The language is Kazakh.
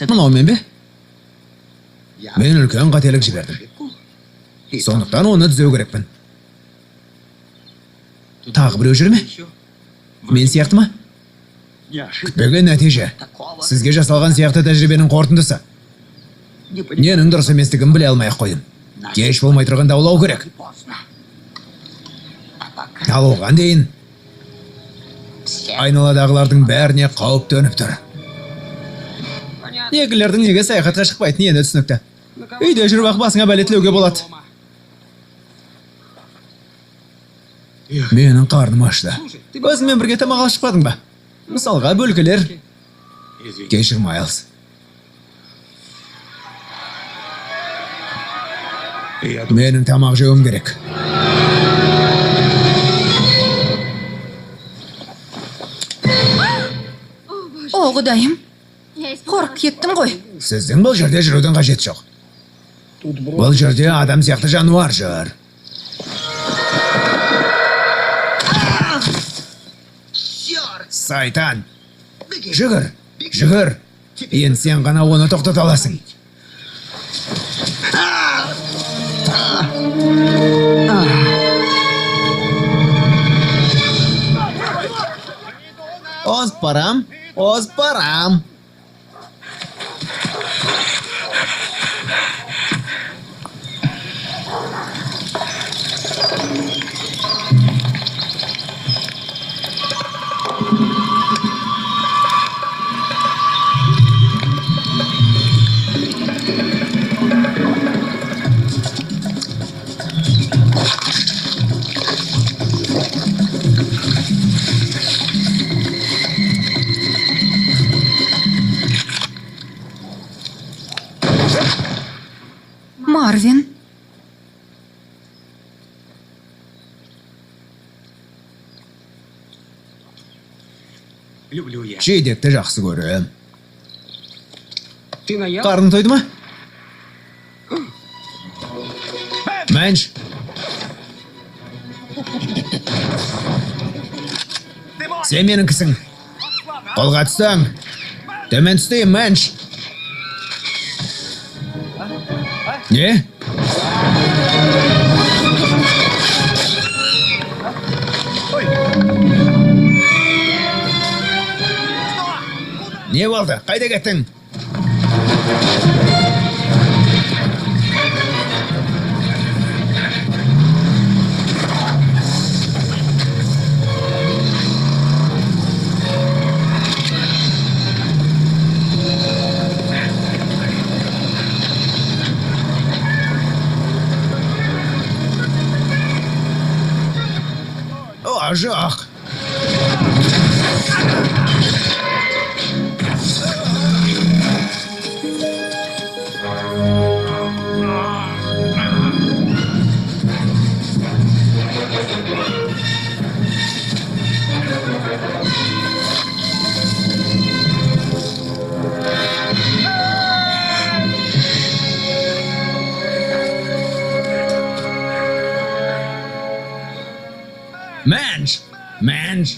Мынаумен бе? Мен үлкен қателік жібердім. Сондықтан оны түзеу керекпін. Тағы біреу жүр ме? Мен сияқты ма? Күтпеген нәтиже. Сізге жасалған сияқты тәжірибенің қорытындысы. Ненің дұрыс еместігін біле алмай-ақ қойдым. Кеш болмай тұрғанда аулау керек. Ал оған дейін айналадағылардың бәріне қауіп төніп тұр. Негілердің неге саяхатқа шықпайтын ені түсінікті. Үйде жүріп ақ басыңа бәле тілеуге болады. Менің қарным ашты. Өзіңмен бірге тамақ алып шықпадың ба? Мысалға бөлкелер. Кешір, Майлз. Менің тамақ жеуім керек. О, Құдайым. Қорқып кеттім ғой. Сіздің бұл жерде жүрудің қажеті жоқ. Бұл жерде адам сияқты жануар жүр. Сайтан. Жүгір, жүгір. Енді сен ғана оны тоқтата аласың. Озпарам, озпарам. Марвин. Жидекті жақсы көрем. Қарның тойды ма? Мәнш. Сен менің кісің. Қолға түстің. Төмен түстейін, Мәнш. Не? Не болды? Қайда кеттің? О, жоқ. Мәнш! Мәнш!